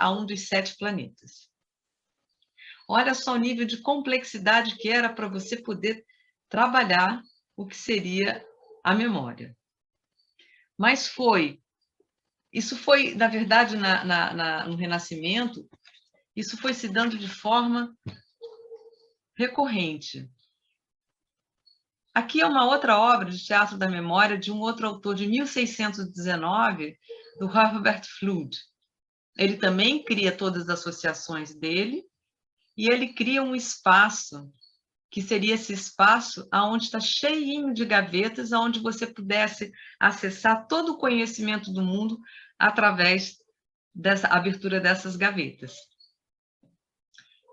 a um dos 7 planetas. Olha só o nível de complexidade que era para você poder trabalhar o que seria a memória. Mas isso foi, na verdade, no Renascimento, isso foi se dando de forma recorrente. Aqui é uma outra obra de teatro da memória de um outro autor de 1619, do Herbert Flood. Ele também cria todas as associações dele e ele cria um espaço, que seria esse espaço onde está cheinho de gavetas, onde você pudesse acessar todo o conhecimento do mundo através dessa abertura dessas gavetas.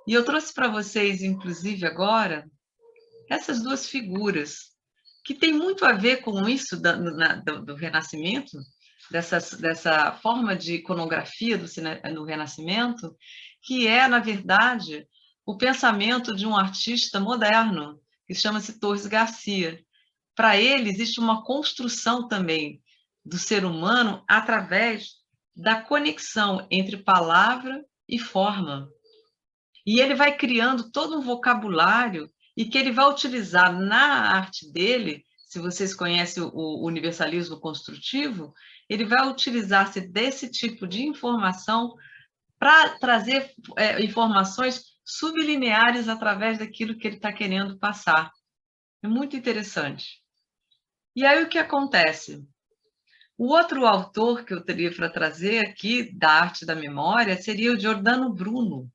E eu trouxe para vocês, inclusive, agora, essas duas figuras, que tem muito a ver com isso do Renascimento, dessa forma de iconografia no Renascimento, que é, na verdade, o pensamento de um artista moderno, que chama-se Torres Garcia. Para ele, existe uma construção também do ser humano através da conexão entre palavra e forma. E ele vai criando todo um vocabulário e que ele vai utilizar na arte dele. Se vocês conhecem o universalismo construtivo, ele vai utilizar-se desse tipo de informação para trazer informações sublineares através daquilo que ele está querendo passar. É muito interessante. E aí o que acontece? O outro autor que eu teria para trazer aqui da arte da memória seria o Giordano Bruno.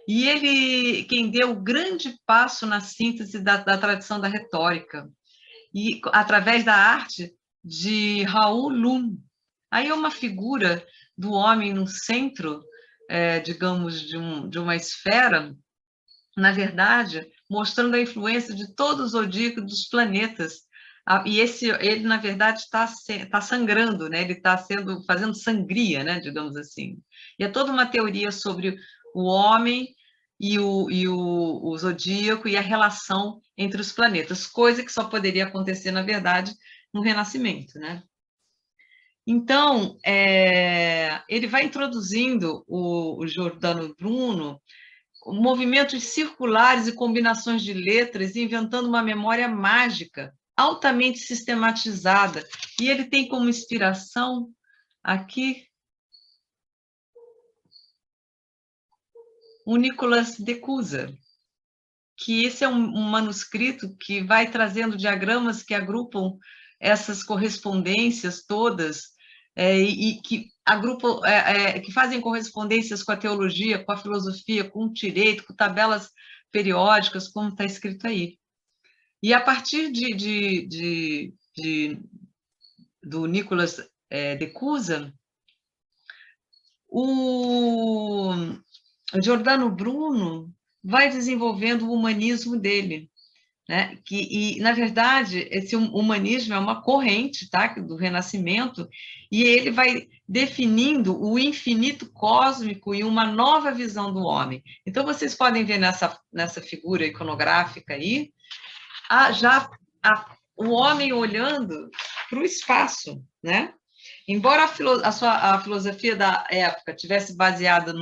E ele, quem deu o grande passo na síntese da tradição da retórica, e através da arte de Raoul Lum. Aí é uma figura do homem no centro, digamos, de uma esfera, na verdade, mostrando a influência de todo o zodíaco dos planetas. E ele, na verdade, está sangrando, né? Ele está fazendo sangria, né? Digamos assim. E é toda uma teoria sobre o homem e o zodíaco e a relação entre os planetas, coisa que só poderia acontecer, na verdade, no Renascimento, né? Então, ele vai introduzindo o Giordano Bruno movimentos circulares e combinações de letras, inventando uma memória mágica, altamente sistematizada. E ele tem como inspiração aqui o Nicolas de Cusa, que esse é um manuscrito que vai trazendo diagramas que agrupam essas correspondências todas, e que agrupam, que fazem correspondências com a teologia, com a filosofia, com o direito, com tabelas periódicas, como está escrito aí. E a partir do Nicolas de Cusa, o Giordano Bruno vai desenvolvendo o humanismo dele, né? Na verdade, esse humanismo é uma corrente, tá? Do Renascimento, e ele vai definindo o infinito cósmico e uma nova visão do homem. Então, vocês podem ver nessa figura iconográfica aí, o homem olhando para o espaço, né? Embora a filosofia da época tivesse baseada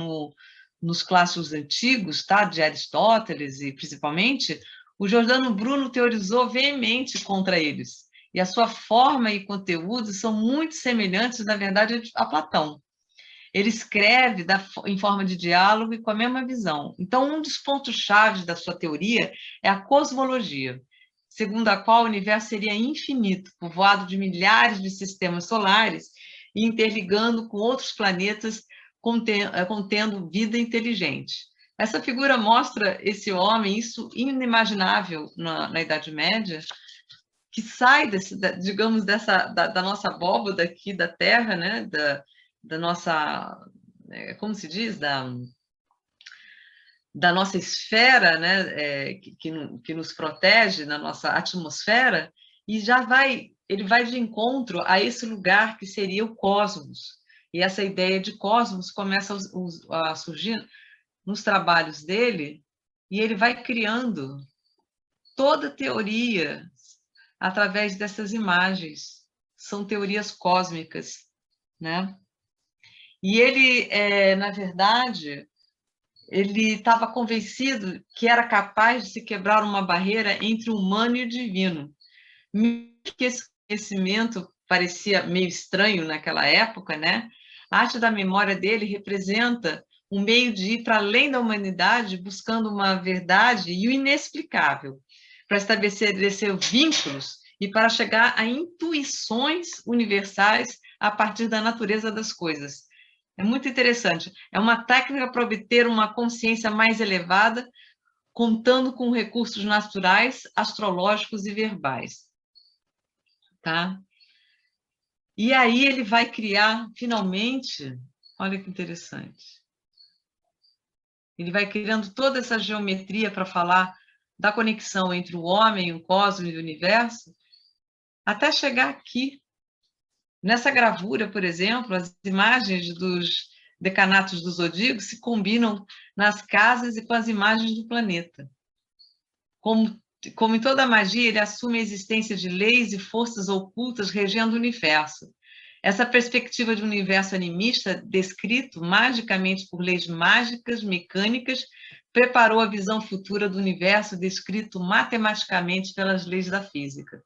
nos clássicos antigos, tá? De Aristóteles, e principalmente, o Giordano Bruno teorizou veemente contra eles. E a sua forma e conteúdo são muito semelhantes, na verdade, a Platão. Ele escreve em forma de diálogo e com a mesma visão. Então, um dos pontos-chave da sua teoria é a cosmologia, segundo a qual o universo seria infinito, povoado de milhares de sistemas solares e interligando com outros planetas, contendo vida inteligente. Essa figura mostra esse homem, isso inimaginável na Idade Média, que sai, digamos, da nossa abóbada aqui da Terra, né? Da nossa, como se diz, da nossa esfera, né, que nos protege, na nossa atmosfera, e ele vai de encontro a esse lugar que seria o cosmos. E essa ideia de cosmos começa a surgir nos trabalhos dele, e ele vai criando toda a teoria através dessas imagens. São teorias cósmicas, né? E ele, na verdade, ele estava convencido que era capaz de se quebrar uma barreira entre o humano e o divino. Que esse conhecimento parecia meio estranho naquela época, né? A arte da memória dele representa um meio de ir para além da humanidade, buscando uma verdade e o inexplicável, para estabelecer vínculos e para chegar a intuições universais a partir da natureza das coisas. É muito interessante. É uma técnica para obter uma consciência mais elevada, contando com recursos naturais, astrológicos e verbais. Tá? E aí ele vai criar, finalmente, olha que interessante, ele vai criando toda essa geometria para falar da conexão entre o homem, o cosmos e o universo, até chegar aqui. Nessa gravura, por exemplo, as imagens dos decanatos do zodíaco se combinam nas casas e com as imagens do planeta. Como em toda magia, ele assume a existência de leis e forças ocultas regendo o universo. Essa perspectiva de um universo animista, descrito magicamente por leis mágicas, mecânicas, preparou a visão futura do universo descrito matematicamente pelas leis da física.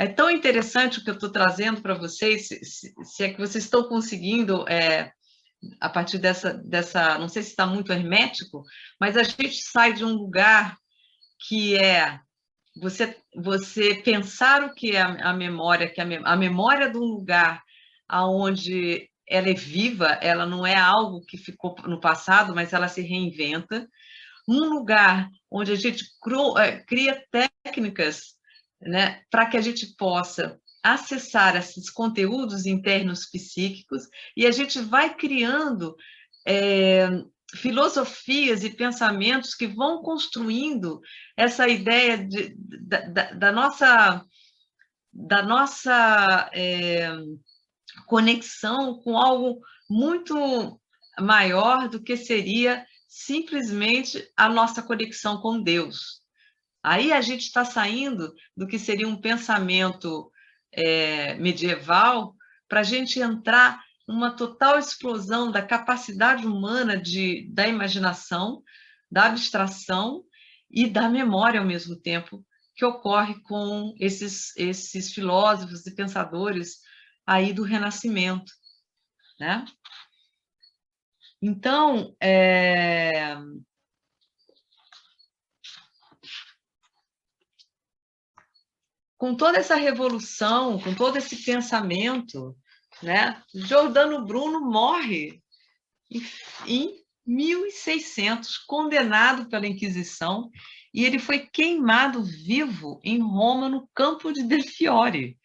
É tão interessante o que eu estou trazendo para vocês, se é que vocês estão conseguindo, a partir dessa, não sei se está muito hermético, mas a gente sai de um lugar que é você pensar o que é a memória, que a memória de um lugar onde ela é viva, ela não é algo que ficou no passado, mas ela se reinventa. Um lugar onde a gente cria técnicas, né, para que a gente possa acessar esses conteúdos internos psíquicos, e a gente vai criando filosofias e pensamentos que vão construindo essa ideia da nossa conexão com algo muito maior do que seria simplesmente a nossa conexão com Deus. Aí a gente está saindo do que seria um pensamento medieval para a gente entrar numa total explosão da capacidade humana da imaginação, da abstração e da memória ao mesmo tempo, que ocorre com esses filósofos e pensadores aí do Renascimento, né? Então, com toda essa revolução, com todo esse pensamento, né, Giordano Bruno morre em 1600, condenado pela Inquisição, e ele foi queimado vivo em Roma, no campo de Del Fiore,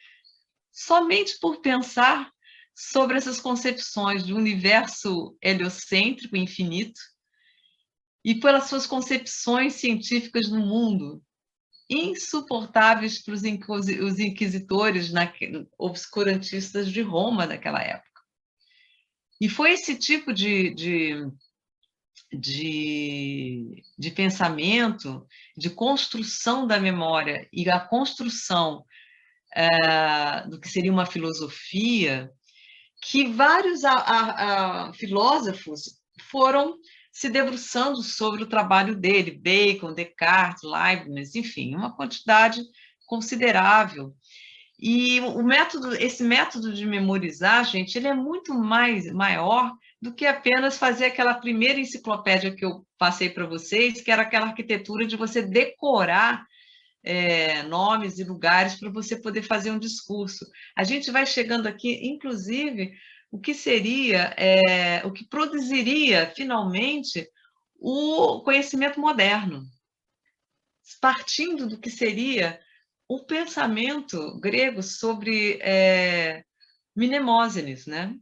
somente por pensar sobre essas concepções de universo heliocêntrico, infinito, e pelas suas concepções científicas no mundo, insuportáveis para os inquisitores obscurantistas de Roma daquela época. E foi esse tipo de pensamento, de construção da memória e a construção do que seria uma filosofia, que vários filósofos foram se debruçando sobre o trabalho dele, Bacon, Descartes, Leibniz, enfim, uma quantidade considerável. E esse método de memorizar, gente, ele é muito maior do que apenas fazer aquela primeira enciclopédia que eu passei para vocês, que era aquela arquitetura de você decorar nomes e lugares para você poder fazer um discurso. A gente vai chegando aqui, inclusive, o que seria, o que produziria, finalmente, o conhecimento moderno, partindo do que seria o pensamento grego sobre Mnemóstenes, né?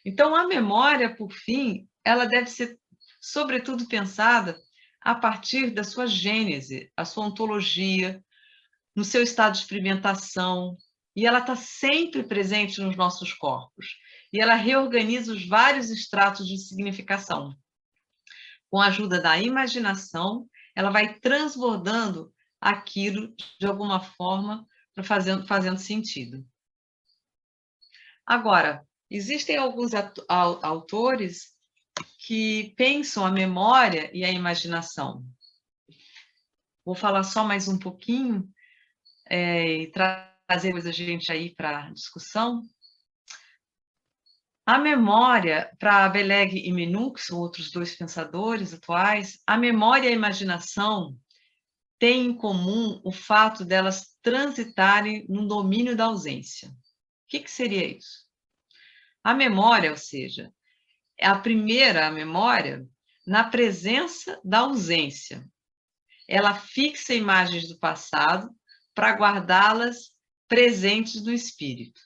Então, a memória, por fim, ela deve ser, sobretudo, pensada a partir da sua gênese, a sua ontologia, no seu estado de experimentação, e ela está sempre presente nos nossos corpos. E ela reorganiza os vários estratos de significação. Com a ajuda da imaginação, ela vai transbordando aquilo de alguma forma, fazendo sentido. Agora, Existem alguns autores que pensam a memória e a imaginação. Vou falar só mais um pouquinho e trazer a gente aí para discussão. A memória, para Beleg e Menu, que são outros dois pensadores atuais, a memória e a imaginação têm em comum o fato delas transitarem no domínio da ausência. O que seria isso? A memória, ou seja, é a primeira memória na presença da ausência. Ela fixa imagens do passado para guardá-las presentes no espírito.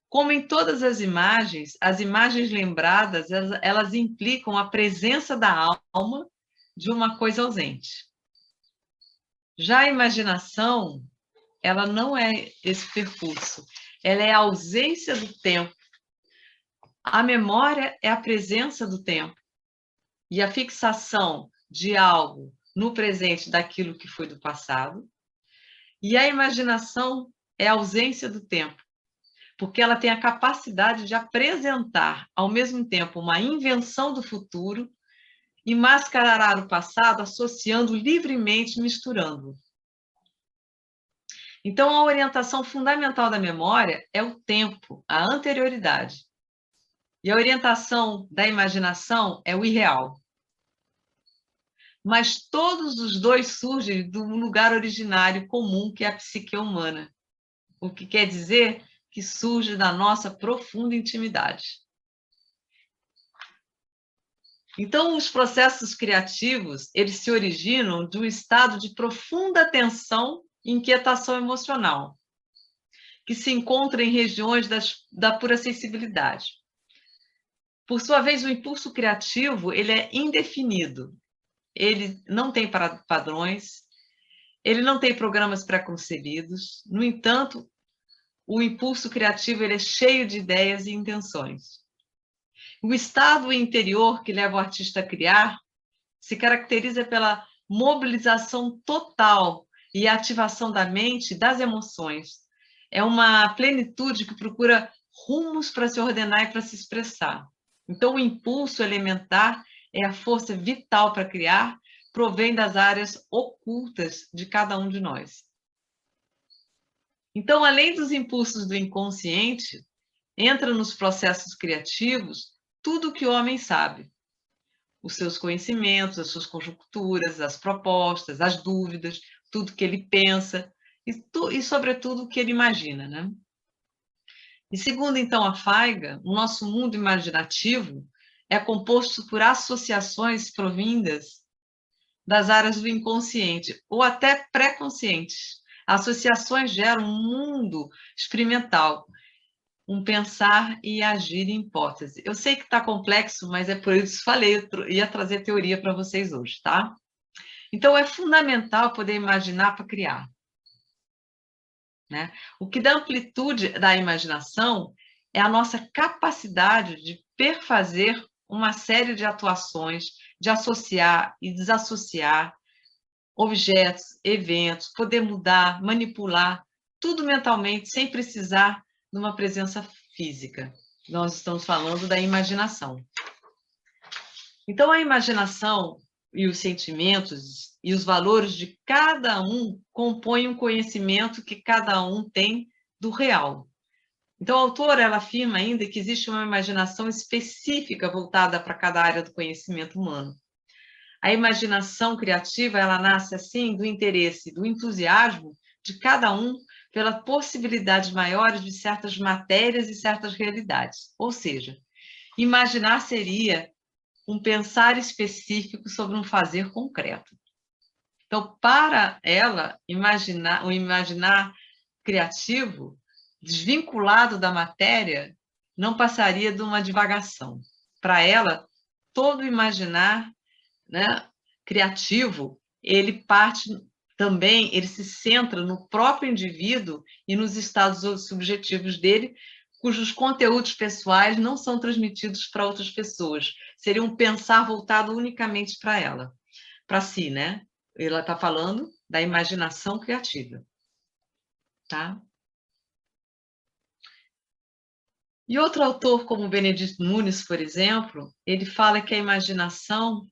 Como em todas as imagens lembradas, elas implicam a presença da alma de uma coisa ausente. Já a imaginação, ela não é esse percurso, ela é a ausência do tempo. A memória é a presença do tempo e a fixação de algo no presente daquilo que foi do passado. E a imaginação é a ausência do tempo, porque ela tem a capacidade de apresentar, ao mesmo tempo, uma invenção do futuro e mascarar o passado, associando livremente, misturando-o. Então, a orientação fundamental da memória é o tempo, a anterioridade. E a orientação da imaginação é o irreal. Mas todos os dois surgem do lugar originário comum que é a psique humana, o que quer dizer que surge da nossa profunda intimidade. Então, os processos criativos, eles se originam de um estado de profunda tensão e inquietação emocional, que se encontra em regiões da pura sensibilidade. Por sua vez, o impulso criativo, ele é indefinido, ele não tem padrões, ele não tem programas pré-concebidos, no entanto, o impulso criativo ele é cheio de ideias e intenções. O estado interior que leva o artista a criar se caracteriza pela mobilização total e ativação da mente e das emoções. É uma plenitude que procura rumos para se ordenar e para se expressar. Então, o impulso elementar é a força vital para criar, provém das áreas ocultas de cada um de nós. Então, além dos impulsos do inconsciente, entra nos processos criativos tudo o que o homem sabe. Os seus conhecimentos, as suas conjecturas, as propostas, as dúvidas, tudo que ele pensa e sobretudo, o que ele imagina, né? E segundo, então, a Feiga, o nosso mundo imaginativo é composto por associações provindas das áreas do inconsciente ou até pré-conscientes. Associações geram um mundo experimental, um pensar e agir em hipótese. Eu sei que está complexo, mas é por isso que falei, eu ia trazer teoria para vocês hoje, tá? Então, é fundamental poder imaginar para criar. Né? O que dá amplitude da imaginação é a nossa capacidade de perfazer uma série de atuações, de associar e desassociar objetos, eventos, poder mudar, manipular, tudo mentalmente, sem precisar de uma presença física. Nós estamos falando da imaginação. Então, a imaginação e os sentimentos e os valores de cada um compõem um conhecimento que cada um tem do real. Então, a autora ela afirma ainda que existe uma imaginação específica voltada para cada área do conhecimento humano. A imaginação criativa, ela nasce assim do interesse, do entusiasmo de cada um pela possibilidades maiores de certas matérias e certas realidades. Ou seja, imaginar seria um pensar específico sobre um fazer concreto. Então, para ela, o imaginar criativo, desvinculado da matéria, não passaria de uma divagação. Para ela, todo imaginar, né, criativo, ele parte também, ele se centra no próprio indivíduo e nos estados subjetivos dele, cujos conteúdos pessoais não são transmitidos para outras pessoas. Seria um pensar voltado unicamente para ela, para si, né? Ela está falando da imaginação criativa, tá? E outro autor, como Benedito Nunes, por exemplo, ele fala que a imaginação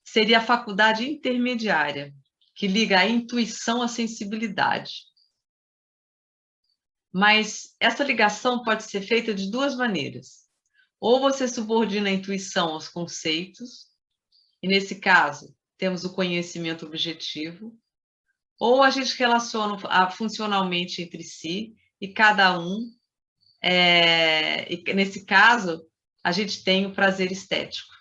seria a faculdade intermediária, que liga a intuição à sensibilidade. Mas essa ligação pode ser feita de duas maneiras. Ou você subordina a intuição aos conceitos, e nesse caso, temos o conhecimento objetivo, ou a gente relaciona funcionalmente entre si, e cada um, e nesse caso, a gente tem o prazer estético.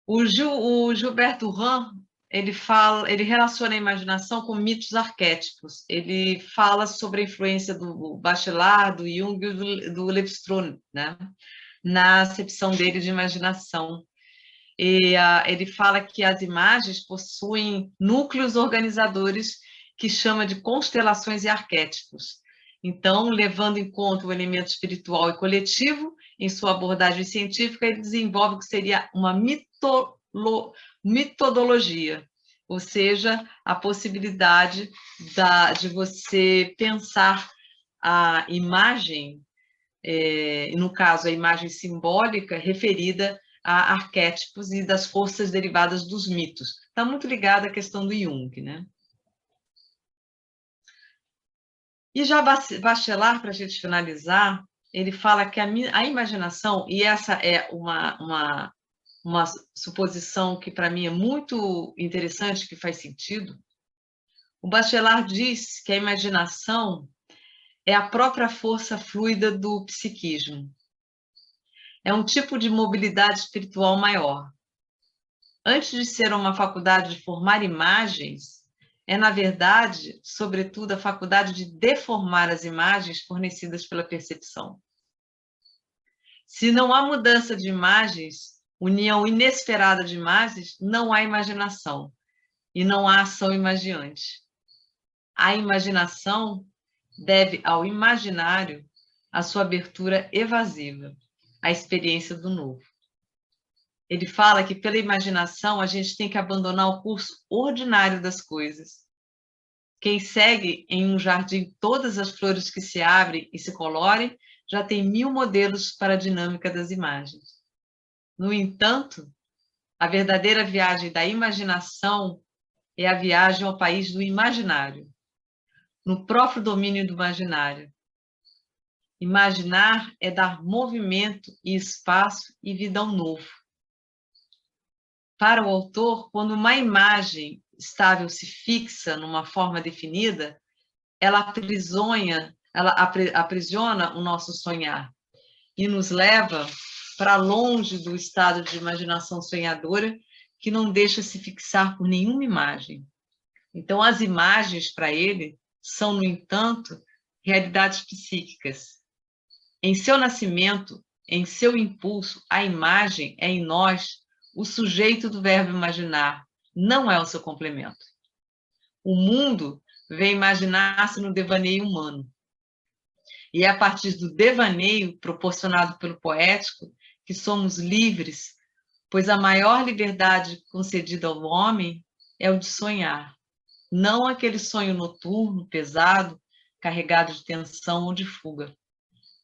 O Gilberto Durand, ele relaciona a imaginação com mitos arquétipos. Ele fala sobre a influência do Bachelard, do Jung e do Lévi-Strauss, né? Na acepção dele de imaginação. E ele fala que as imagens possuem núcleos organizadores que chama de constelações e arquétipos. Então, levando em conta o elemento espiritual e coletivo, em sua abordagem científica, ele desenvolve o que seria uma mitodologia, ou seja, a possibilidade de você pensar a imagem, no caso, a imagem simbólica, referida a arquétipos e das forças derivadas dos mitos. Está muito ligada à questão do Jung, né? E já Bachelard, para a gente finalizar, ele fala que a imaginação, e essa é uma suposição que para mim é muito interessante, que faz sentido, o Bachelard diz que a imaginação é a própria força fluida do psiquismo. É um tipo de mobilidade espiritual maior. Antes de ser uma faculdade de formar imagens, é, na verdade, sobretudo, a faculdade de deformar as imagens fornecidas pela percepção. Se não há mudança de imagens, união inesperada de imagens, não há imaginação e não há ação imagiante. A imaginação deve ao imaginário a sua abertura evasiva, a experiência do novo. Ele fala que pela imaginação a gente tem que abandonar o curso ordinário das coisas. Quem segue em um jardim todas as flores que se abrem e se colorem, já tem 1000 modelos para a dinâmica das imagens. No entanto, a verdadeira viagem da imaginação é a viagem ao país do imaginário, no próprio domínio do imaginário. Imaginar é dar movimento e espaço e vida ao novo. Para o autor, quando uma imagem estável se fixa numa forma definida, ela aprisiona o nosso sonhar e nos leva para longe do estado de imaginação sonhadora que não deixa se fixar por nenhuma imagem. Então, as imagens, para ele, são, no entanto, realidades psíquicas. Em seu nascimento, em seu impulso, a imagem é em nós o sujeito do verbo imaginar, não é o seu complemento. O mundo vem imaginar-se no devaneio humano. E é a partir do devaneio proporcionado pelo poético que somos livres, pois a maior liberdade concedida ao homem é o de sonhar, não aquele sonho noturno, pesado, carregado de tensão ou de fuga,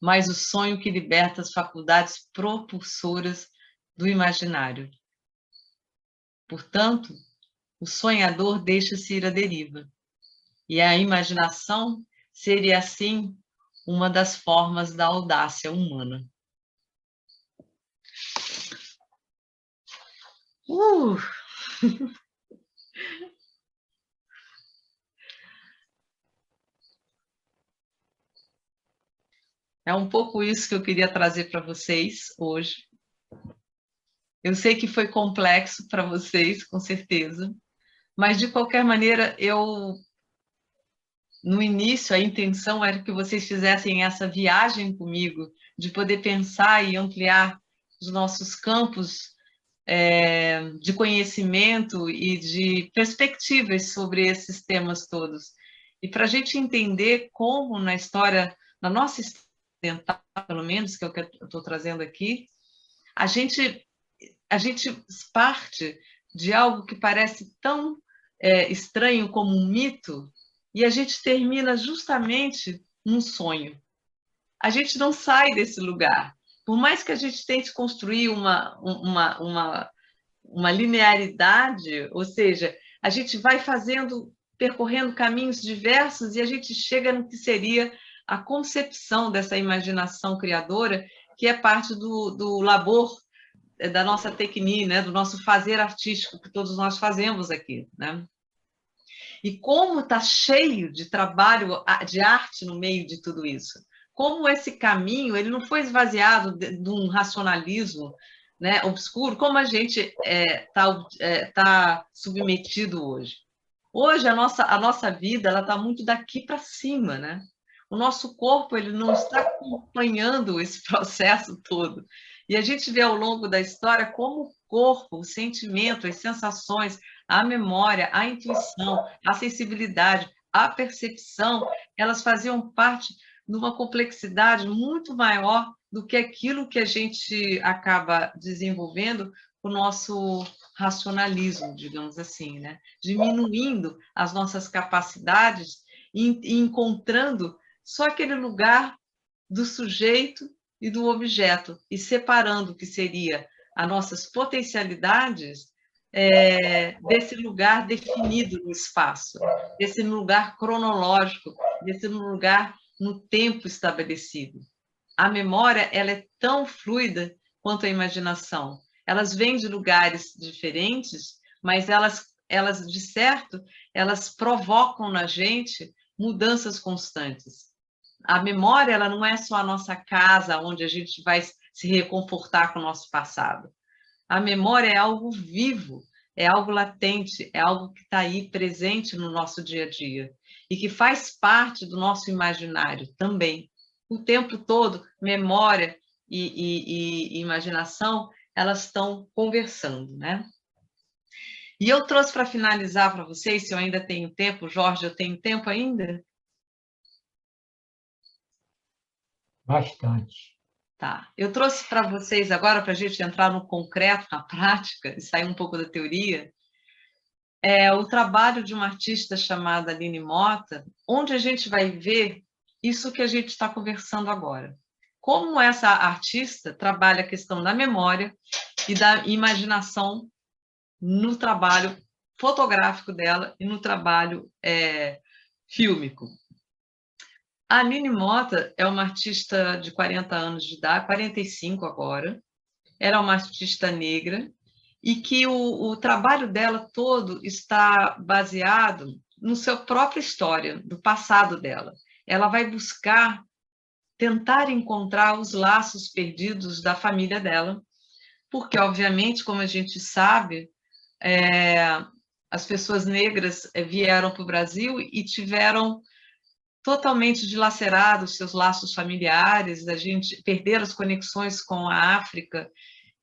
mas o sonho que liberta as faculdades propulsoras do imaginário. Portanto, o sonhador deixa-se ir à deriva. E a imaginação seria, assim, uma das formas da audácia humana. É um pouco isso que eu queria trazer para vocês hoje. Eu sei que foi complexo para vocês, com certeza, mas de qualquer maneira, no início, a intenção era que vocês fizessem essa viagem comigo, de poder pensar e ampliar os nossos campos de conhecimento e de perspectivas sobre esses temas todos. E para a gente entender como na história, na nossa história ocidental, pelo menos, que é o que eu estou trazendo aqui, a gente parte de algo que parece tão estranho como um mito, e a gente termina justamente num sonho. A gente não sai desse lugar. Por mais que a gente tente construir uma linearidade, ou seja, a gente vai percorrendo caminhos diversos e a gente chega no que seria a concepção dessa imaginação criadora, que é parte do labor da nossa tecnia, né, do nosso fazer artístico que todos nós fazemos aqui, né? E como está cheio de trabalho de arte no meio de tudo isso. Como esse caminho ele não foi esvaziado de um racionalismo, né, obscuro, como a gente tá submetido hoje. Hoje a nossa vida ela está muito daqui para cima, né? O nosso corpo ele não está acompanhando esse processo todo. E a gente vê ao longo da história como o corpo, o sentimento, as sensações, a memória, a intuição, a sensibilidade, a percepção, elas faziam parte de uma complexidade muito maior do que aquilo que a gente acaba desenvolvendo o nosso racionalismo, digamos assim, né? Diminuindo as nossas capacidades e encontrando só aquele lugar do sujeito e do objeto, e separando o que seria as nossas potencialidades desse lugar definido no espaço, desse lugar cronológico, desse lugar no tempo estabelecido. A memória ela é tão fluida quanto a imaginação. Elas vêm de lugares diferentes, mas elas de certo, elas provocam na gente mudanças constantes. A memória ela não é só a nossa casa onde a gente vai se reconfortar com o nosso passado. A memória é algo vivo, é algo latente, é algo que está aí presente no nosso dia a dia e que faz parte do nosso imaginário também. O tempo todo, memória e imaginação, elas estão conversando, né? E eu trouxe para finalizar para vocês, se eu ainda tenho tempo, Jorge, eu tenho tempo ainda? Bastante. Tá. Eu trouxe para vocês agora, para a gente entrar no concreto, na prática, e sair um pouco da teoria, o trabalho de uma artista chamada Aline Mota, onde a gente vai ver isso que a gente está conversando agora. Como essa artista trabalha a questão da memória e da imaginação no trabalho fotográfico dela e no trabalho fílmico. A Aline Mota é uma artista de 40 anos de idade, 45 agora. Ela é uma artista negra e que o trabalho dela todo está baseado no seu própria história, do passado dela. Ela vai buscar tentar encontrar os laços perdidos da família dela, porque, obviamente, como a gente sabe, as pessoas negras vieram para o Brasil e tiveram totalmente dilacerados seus laços familiares, a gente perder as conexões com a África,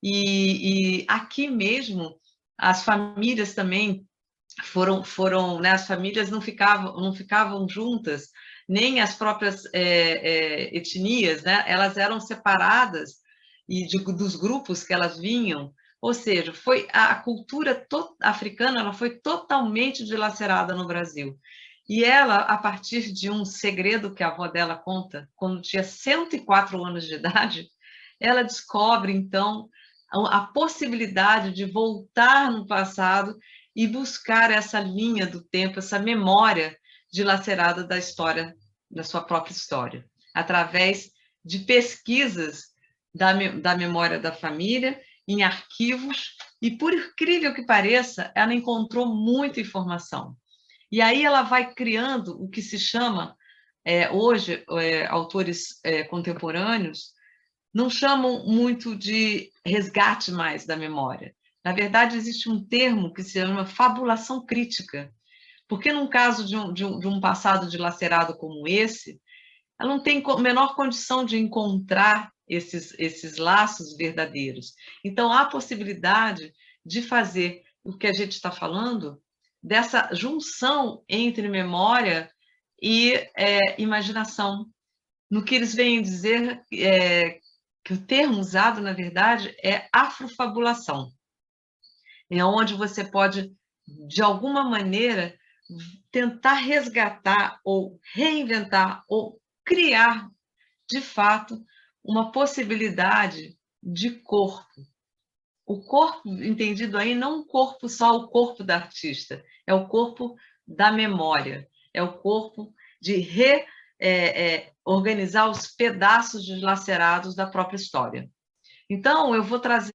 e aqui mesmo as famílias também foram, né, as famílias não ficavam juntas, nem as próprias etnias, né, elas eram separadas e dos grupos que elas vinham, ou seja, foi a cultura africana, ela foi totalmente dilacerada no Brasil. E ela, a partir de um segredo que a avó dela conta, quando tinha 104 anos de idade, ela descobre, então, a possibilidade de voltar no passado e buscar essa linha do tempo, essa memória dilacerada da história, da sua própria história, através de pesquisas da memória da família, em arquivos, e por incrível que pareça, ela encontrou muita informação. E aí ela vai criando o que se chama, hoje, autores contemporâneos, não chamam muito de resgate mais da memória. Na verdade, existe um termo que se chama fabulação crítica, porque num caso de um passado dilacerado como esse, ela não tem a menor condição de encontrar esses laços verdadeiros. Então, há a possibilidade de fazer o que a gente está falando, dessa junção entre memória e imaginação, no que eles vêm dizer que o termo usado, na verdade, é afrofabulação. É onde você pode de alguma maneira, tentar resgatar ou reinventar ou criar, de fato, uma possibilidade de corpo. O corpo, entendido aí, não o corpo só o corpo da artista, é o corpo da memória, é o corpo de organizar os pedaços deslacerados da própria história. Então, eu vou trazer